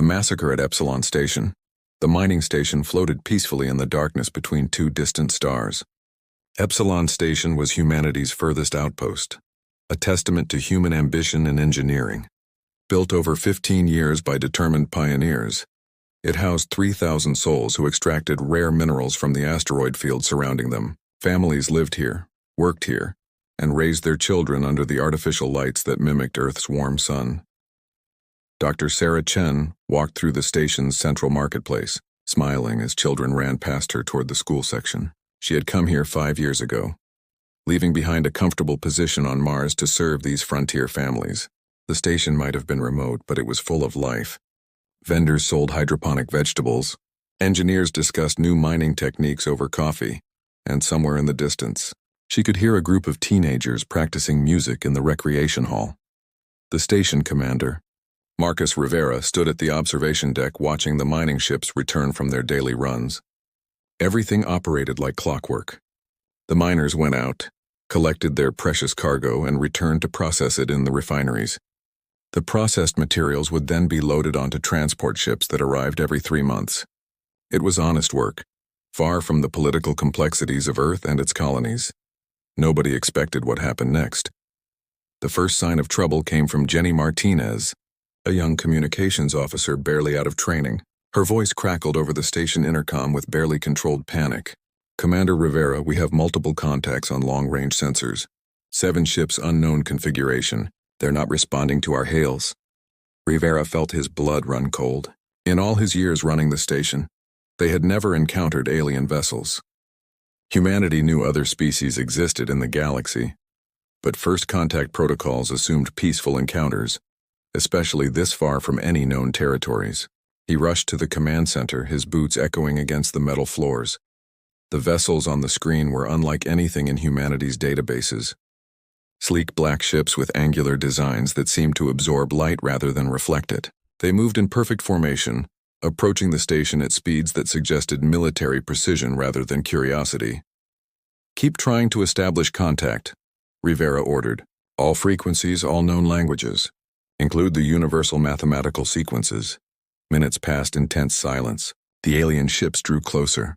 The massacre at Epsilon Station. The mining station floated peacefully in the darkness between two distant stars. Epsilon Station was humanity's furthest outpost, a testament to human ambition and engineering. Built over 15 years by determined pioneers, it housed 3,000 souls who extracted rare minerals from the asteroid field surrounding them. Families lived here, worked here, and raised their children under the artificial lights that mimicked Earth's warm sun. Dr. Sarah Chen walked through the station's central marketplace, smiling as children ran past her toward the school section. She had come here 5 years ago, leaving behind a comfortable position on Mars to serve these frontier families. The station might have been remote, but it was full of life. Vendors sold hydroponic vegetables. Engineers discussed new mining techniques over coffee. And somewhere in the distance, she could hear a group of teenagers practicing music in the recreation hall. The station commander, Marcus Rivera, stood at the observation deck watching the mining ships return from their daily runs. Everything operated like clockwork. The miners went out, collected their precious cargo, and returned to process it in the refineries. The processed materials would then be loaded onto transport ships that arrived every 3 months. It was honest work, far from the political complexities of Earth and its colonies. Nobody expected what happened next. The first sign of trouble came from Jenny Martinez, a young communications officer barely out of training. Her voice crackled over the station intercom with barely controlled panic. "Commander Rivera, we have multiple contacts on long-range sensors. 7 ships unknown configuration. They're not responding to our hails." Rivera felt his blood run cold. In all his years running the station, they had never encountered alien vessels. Humanity knew other species existed in the galaxy, but first contact protocols assumed peaceful encounters, especially this far from any known territories. He rushed to the command center, his boots echoing against the metal floors. The vessels on the screen were unlike anything in humanity's databases. Sleek black ships with angular designs that seemed to absorb light rather than reflect it. They moved in perfect formation, approaching the station at speeds that suggested military precision rather than curiosity. "Keep trying to establish contact," Rivera ordered. "All frequencies, all known languages. Include the universal mathematical sequences." Minutes passed in tense silence. The alien ships drew closer,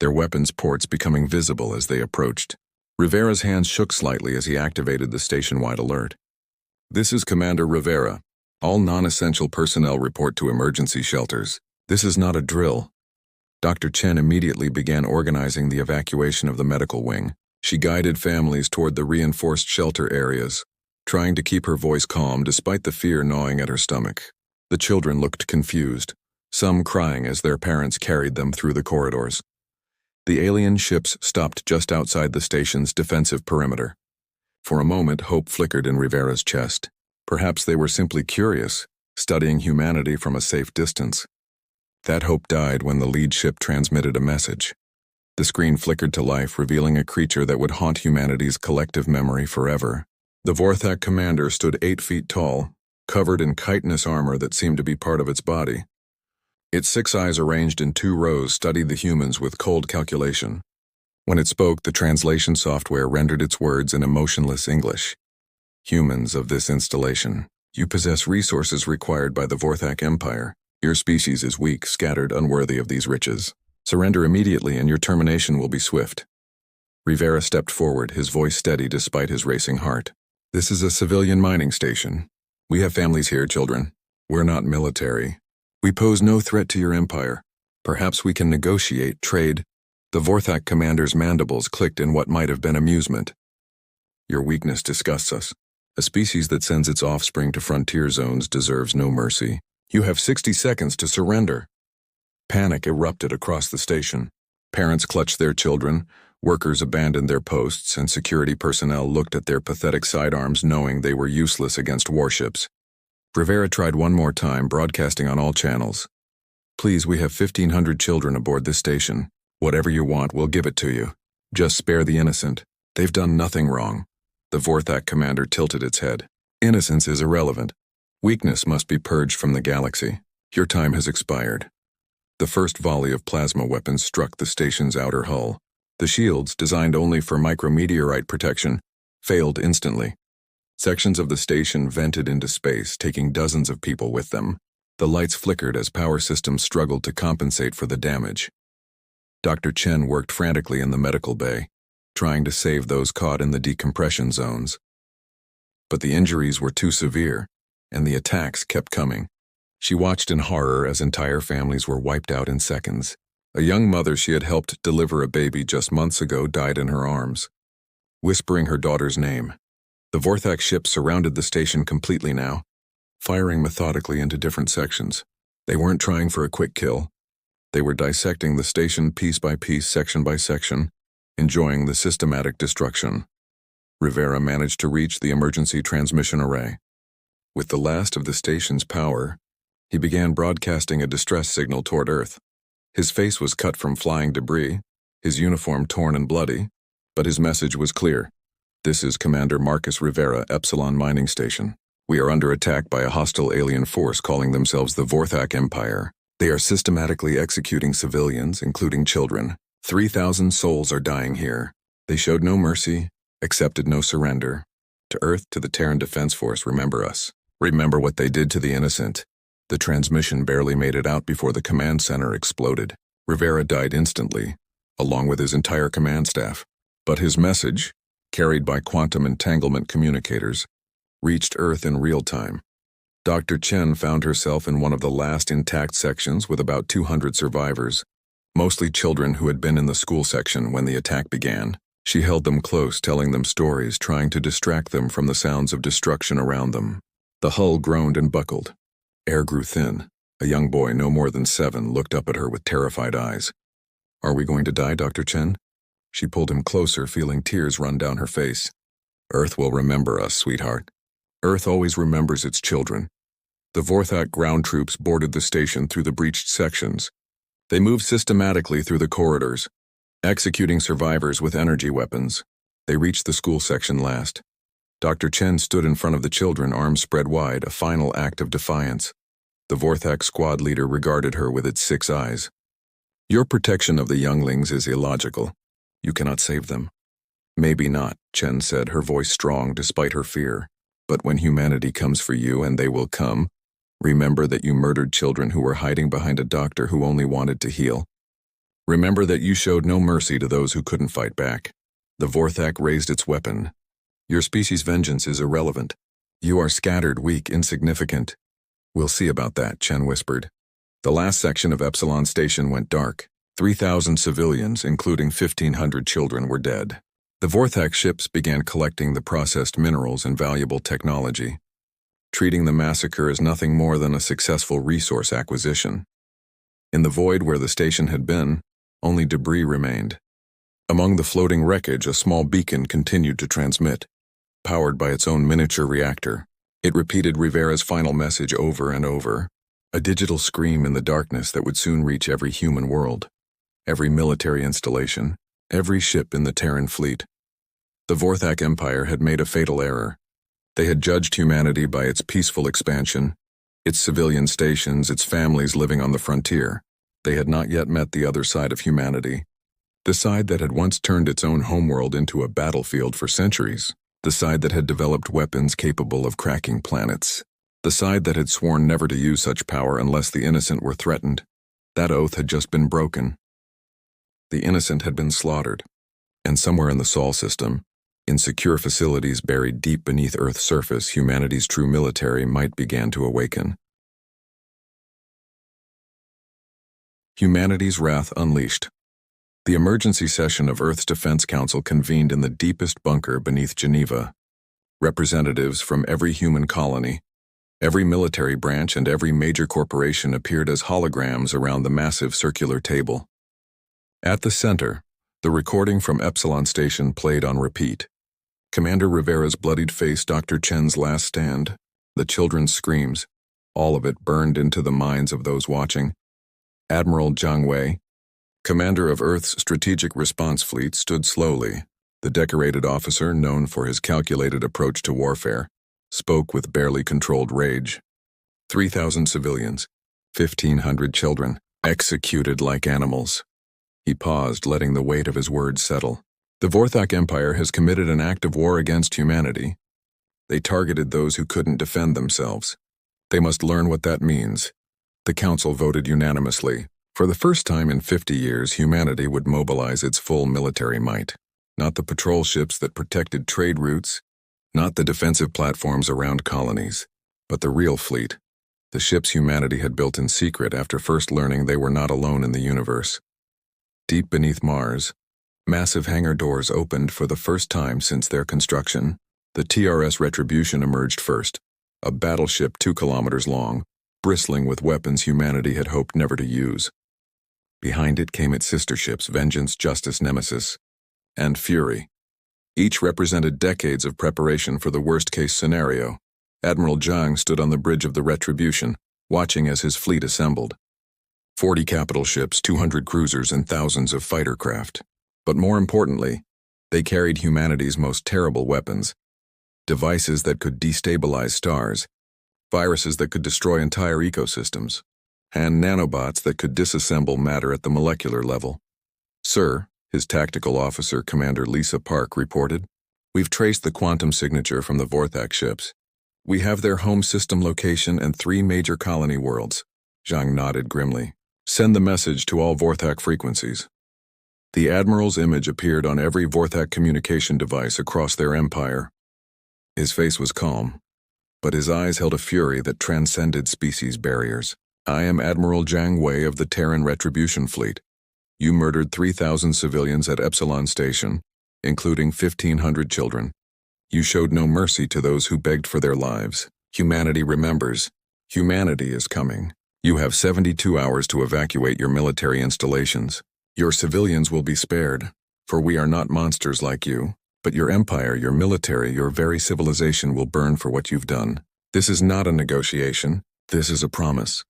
their weapons ports becoming visible as they approached. Rivera's hands shook slightly as he activated the station-wide alert. "This is Commander Rivera. All non-essential personnel report to emergency shelters. This is not a drill." Dr. Chen immediately began organizing the evacuation of the medical wing. She guided families toward the reinforced shelter areas, trying to keep her voice calm despite the fear gnawing at her stomach. The children looked confused, some crying as their parents carried them through the corridors. The alien ships stopped just outside the station's defensive perimeter. For a moment, hope flickered in Rivera's chest. Perhaps they were simply curious, studying humanity from a safe distance. That hope died when the lead ship transmitted a message. The screen flickered to life, revealing a creature that would haunt humanity's collective memory forever. The Vorthak commander stood 8 feet tall, covered in chitinous armor that seemed to be part of its body. Its 6 eyes arranged in 2 rows studied the humans with cold calculation. When it spoke, the translation software rendered its words in emotionless English. "Humans of this installation, you possess resources required by the Vorthak Empire. Your species is weak, scattered, unworthy of these riches. Surrender immediately and your termination will be swift." Rivera stepped forward, his voice steady despite his racing heart. "This is a civilian mining station. We have families here, children. We're not military. We pose no threat to your empire. Perhaps we can negotiate, trade." The Vorthak commander's mandibles clicked in what might have been amusement. "Your weakness disgusts us. A species that sends its offspring to frontier zones deserves no mercy. You have 60 seconds to surrender." Panic erupted across the station. Parents clutched their children, workers abandoned their posts, and security personnel looked at their pathetic sidearms knowing they were useless against warships. Rivera tried one more time, broadcasting on all channels. "Please, we have 1,500 children aboard this station. Whatever you want, we'll give it to you. Just spare the innocent. They've done nothing wrong." The Vorthak commander tilted its head. "Innocence is irrelevant. Weakness must be purged from the galaxy. Your time has expired." The first volley of plasma weapons struck the station's outer hull. The shields, designed only for micrometeorite protection, failed instantly. Sections of the station vented into space, taking dozens of people with them. The lights flickered as power systems struggled to compensate for the damage. Dr. Chen worked frantically in the medical bay, trying to save those caught in the decompression zones. But the injuries were too severe, and the attacks kept coming. She watched in horror as entire families were wiped out in seconds. A young mother she had helped deliver a baby just months ago died in her arms, whispering her daughter's name. The Vorthak ships surrounded the station completely now, firing methodically into different sections. They weren't trying for a quick kill. They were dissecting the station piece by piece, section by section, enjoying the systematic destruction. Rivera managed to reach the emergency transmission array. With the last of the station's power, he began broadcasting a distress signal toward Earth. His face was cut from flying debris, his uniform torn and bloody, but his message was clear. This is Commander Marcus Rivera, Epsilon Mining Station. We are under attack by a hostile alien force calling themselves the Vorthak Empire. They are systematically executing civilians, including children. 3,000 souls are dying here. They showed no mercy, accepted no surrender. To Earth, to the Terran Defense Force, remember us. Remember what they did to the innocent. The transmission barely made it out before the command center exploded. Rivera died instantly, along with his entire command staff. But his message, carried by quantum entanglement communicators, reached Earth in real time. Dr. Chen found herself in one of the last intact sections with about 200 survivors, mostly children who had been in the school section when the attack began. She held them close, telling them stories, trying to distract them from the sounds of destruction around them. The hull groaned and buckled. Air grew thin. A young boy, no more than 7, looked up at her with terrified eyes. Are we going to die, Dr. Chen? She pulled him closer, feeling tears run down her face. Earth will remember us, sweetheart. Earth always remembers its children. The Vorthak ground troops boarded the station through the breached sections. They moved systematically through the corridors, executing survivors with energy weapons. They reached the school section last. Dr. Chen stood in front of the children, arms spread wide, a final act of defiance. The Vorthak squad leader regarded her with its 6 eyes. Your protection of the younglings is illogical. You cannot save them. Maybe not, Chen said, her voice strong despite her fear. But when humanity comes for you, and they will come, remember that you murdered children who were hiding behind a doctor who only wanted to heal. Remember that you showed no mercy to those who couldn't fight back. The Vorthak raised its weapon. Your species' vengeance is irrelevant. You are scattered, weak, insignificant. We'll see about that, Chen whispered. The last section of Epsilon Station went dark. 3,000 civilians, including 1,500 children, were dead. The Vorthak ships began collecting the processed minerals and valuable technology, treating the massacre as nothing more than a successful resource acquisition. In the void where the station had been, only debris remained. Among the floating wreckage, a small beacon continued to transmit, powered by its own miniature reactor. It repeated Rivera's final message over and over, a digital scream in the darkness that would soon reach every human world, every military installation, every ship in the Terran fleet. The Vorthak Empire had made a fatal error. They had judged humanity by its peaceful expansion, its civilian stations, its families living on the frontier. They had not yet met the other side of humanity, the side that had once turned its own homeworld into a battlefield for centuries, the side that had developed weapons capable of cracking planets, the side that had sworn never to use such power unless the innocent were threatened. That oath had just been broken. The innocent had been slaughtered, and somewhere in the Sol system, in secure facilities buried deep beneath Earth's surface, humanity's true military might begin to awaken. Humanity's wrath unleashed. The emergency session of Earth's Defense Council convened in the deepest bunker beneath Geneva. Representatives from every human colony, every military branch, and every major corporation appeared as holograms around the massive circular table. At the center, the recording from Epsilon Station played on repeat. Commander Rivera's bloodied face, Dr. Chen's last stand, the children's screams, all of it burned into the minds of those watching. Admiral Zhang Wei, commander of Earth's Strategic Response Fleet, stood slowly. The decorated officer, known for his calculated approach to warfare, spoke with barely controlled rage. 3,000 civilians, 1,500 children, executed like animals. He paused, letting the weight of his words settle. The Vorthak Empire has committed an act of war against humanity. They targeted those who couldn't defend themselves. They must learn what that means. The council voted unanimously. For the first time in 50 years, humanity would mobilize its full military might. Not the patrol ships that protected trade routes, not the defensive platforms around colonies, but the real fleet. The ships humanity had built in secret after first learning they were not alone in the universe. Deep beneath Mars, massive hangar doors opened for the first time since their construction. The TRS Retribution emerged first, a battleship 2 kilometers long, bristling with weapons humanity had hoped never to use. Behind it came its sister ships Vengeance, Justice, Nemesis, and Fury. Each represented decades of preparation for the worst-case scenario. Admiral Zhang stood on the bridge of the Retribution, watching as his fleet assembled. 40 capital ships, 200 cruisers, and thousands of fighter craft. But more importantly, they carried humanity's most terrible weapons. Devices that could destabilize stars, viruses that could destroy entire ecosystems, and nanobots that could disassemble matter at the molecular level. "Sir," his tactical officer, Commander Lisa Park, reported, "we've traced the quantum signature from the Vorthak ships. We have their home system location and 3 major colony worlds." Zhang nodded grimly. "Send the message to all Vorthak frequencies." The Admiral's image appeared on every Vorthak communication device across their empire. His face was calm, but his eyes held a fury that transcended species barriers. "I am Admiral Zhang Wei of the Terran Retribution Fleet. You murdered 3,000 civilians at Epsilon Station, including 1,500 children. You showed no mercy to those who begged for their lives. Humanity remembers. Humanity is coming. You have 72 hours to evacuate your military installations. Your civilians will be spared, for we are not monsters like you, but your empire, your military, your very civilization will burn for what you've done. This is not a negotiation. This is a promise."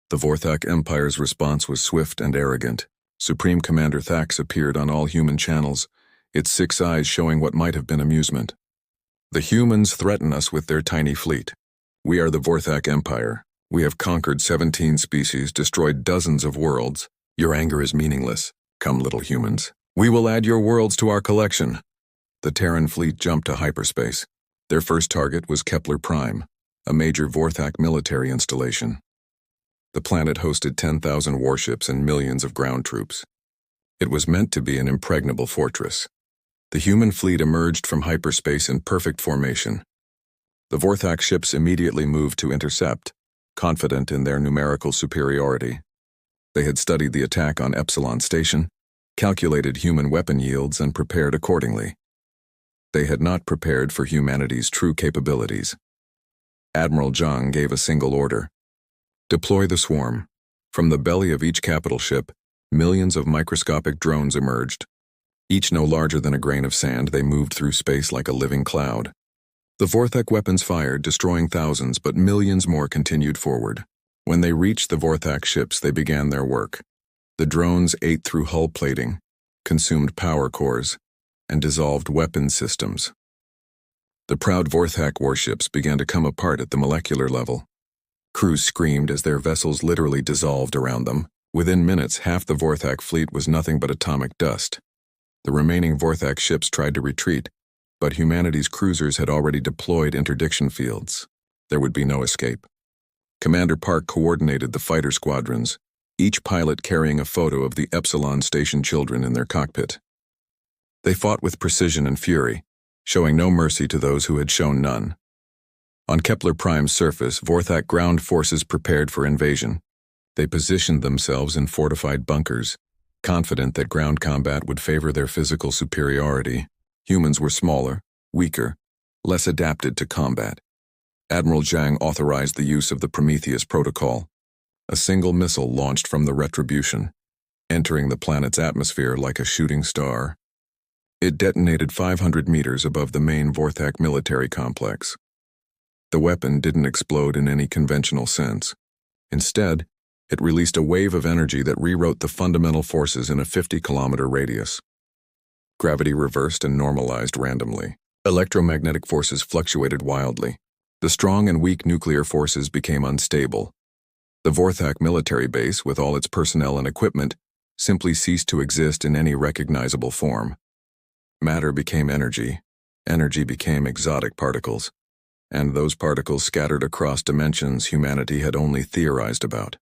The Vorthak Empire's response was swift and arrogant. Supreme Commander Thax appeared on all human channels, its 6 eyes showing what might have been amusement. "The humans threaten us with their tiny fleet. We are the Vorthak Empire. We have conquered 17 species, destroyed dozens of worlds. Your anger is meaningless. Come, little humans. We will add your worlds to our collection." The Terran fleet jumped to hyperspace. Their first target was Kepler Prime, a major Vorthak military installation. The planet hosted 10,000 warships and millions of ground troops. It was meant to be an impregnable fortress. The human fleet emerged from hyperspace in perfect formation. The Vorthak ships immediately moved to intercept, confident in their numerical superiority. They had studied the attack on Epsilon Station, calculated human weapon yields, and prepared accordingly. They had not prepared for humanity's true capabilities. Admiral Zhang gave a single order: deploy the swarm. From the belly of each capital ship, millions of microscopic drones emerged. Each no larger than a grain of sand, they moved through space like a living cloud. The Vorthak weapons fired, destroying thousands, but millions more continued forward. When they reached the Vorthak ships, they began their work. The drones ate through hull plating, consumed power cores, and dissolved weapons systems. The proud Vorthak warships began to come apart at the molecular level. Crews screamed as their vessels literally dissolved around them. Within minutes, half the Vorthak fleet was nothing but atomic dust. The remaining Vorthak ships tried to retreat, but humanity's cruisers had already deployed interdiction fields. There would be no escape. Commander Park coordinated the fighter squadrons, each pilot carrying a photo of the Epsilon Station children in their cockpit. They fought with precision and fury, showing no mercy to those who had shown none. On Kepler Prime's surface, Vorthak ground forces prepared for invasion. They positioned themselves in fortified bunkers, confident that ground combat would favor their physical superiority. Humans were smaller, weaker, less adapted to combat. Admiral Zhang authorized the use of the Prometheus Protocol, a single missile launched from the Retribution, entering the planet's atmosphere like a shooting star. It detonated 500 meters above the main Vorthak military complex. The weapon didn't explode in any conventional sense. Instead, it released a wave of energy that rewrote the fundamental forces in a 50-kilometer radius. Gravity reversed and normalized randomly. Electromagnetic forces fluctuated wildly. The strong and weak nuclear forces became unstable. The Vorthak military base, with all its personnel and equipment, simply ceased to exist in any recognizable form. Matter became energy. Energy became exotic particles. And those particles scattered across dimensions humanity had only theorized about.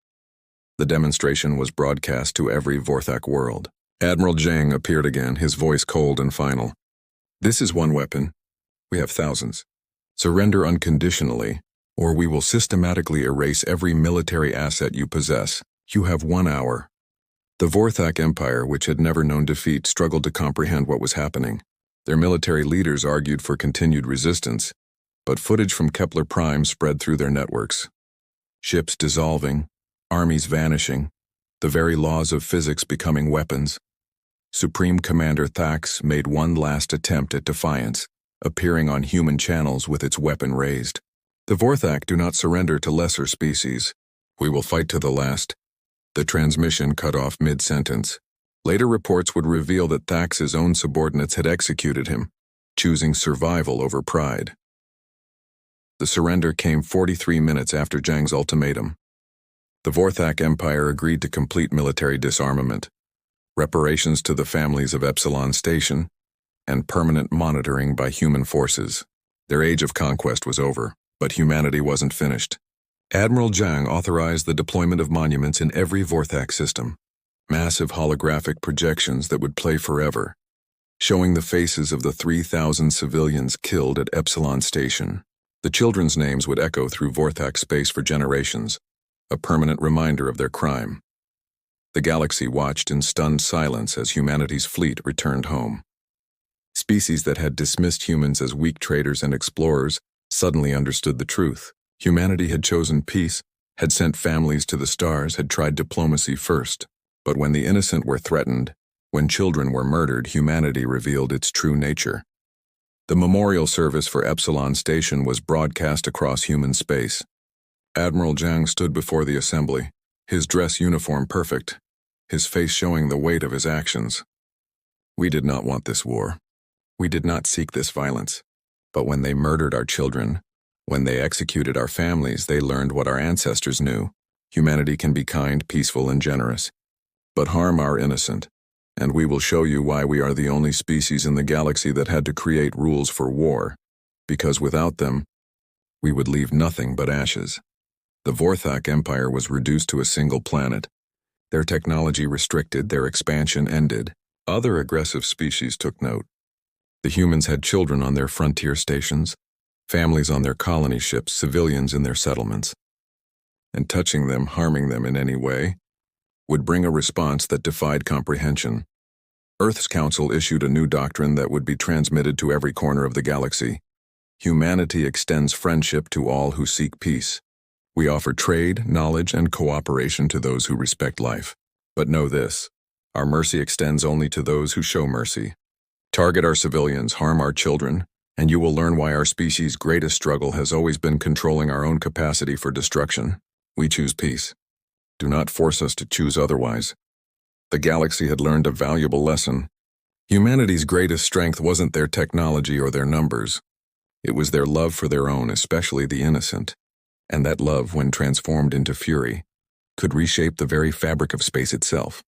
The demonstration was broadcast to every Vorthak world. Admiral Zhang appeared again, his voice cold and final. This is one weapon. We have thousands. Surrender unconditionally, or we will systematically erase every military asset you possess. You have 1 hour. The Vorthak Empire, which had never known defeat, struggled to comprehend what was happening. Their military leaders argued for continued resistance, but footage from Kepler Prime spread through their networks. Ships dissolving, armies vanishing, the very laws of physics becoming weapons. Supreme Commander Thax made one last attempt at defiance, appearing on human channels with its weapon raised. The Vorthak do not surrender to lesser species. We will fight to the last. The transmission cut off mid-sentence. Later reports would reveal that Thax's own subordinates had executed him, choosing survival over pride. The surrender came 43 minutes after Zhang's ultimatum. The Vorthak Empire agreed to complete military disarmament, reparations to the families of Epsilon Station, and permanent monitoring by human forces. Their age of conquest was over, but humanity wasn't finished. Admiral Zhang authorized the deployment of monuments in every Vorthak system, massive holographic projections that would play forever, showing the faces of the 3,000 civilians killed at Epsilon Station. The children's names would echo through Vorthak space for generations, a permanent reminder of their crime. The galaxy watched in stunned silence as humanity's fleet returned home. Species that had dismissed humans as weak traders and explorers suddenly understood the truth. Humanity had chosen peace, had sent families to the stars, had tried diplomacy first. But when the innocent were threatened, when children were murdered, humanity revealed its true nature. The memorial service for Epsilon Station was broadcast across human space. Admiral Zhang stood before the assembly, his dress uniform perfect, his face showing the weight of his actions. We did not want this war. We did not seek this violence. But when they murdered our children, when they executed our families, they learned what our ancestors knew. Humanity can be kind, peaceful, and generous, but harm our innocent. And we will show you why we are the only species in the galaxy that had to create rules for war, because without them, we would leave nothing but ashes. The Vorthak Empire was reduced to a single planet. Their technology restricted, their expansion ended. Other aggressive species took note. The humans had children on their frontier stations, families on their colony ships, civilians in their settlements. And touching them, harming them in any way, would bring a response that defied comprehension. Earth's Council issued a new doctrine that would be transmitted to every corner of the galaxy. Humanity extends friendship to all who seek peace. We offer trade, knowledge, and cooperation to those who respect life. But know this, our mercy extends only to those who show mercy. Target our civilians, harm our children, and you will learn why our species' greatest struggle has always been controlling our own capacity for destruction. We choose peace. Do not force us to choose otherwise. The galaxy had learned a valuable lesson. Humanity's greatest strength wasn't their technology or their numbers. It was their love for their own, especially the innocent. And that love, when transformed into fury, could reshape the very fabric of space itself.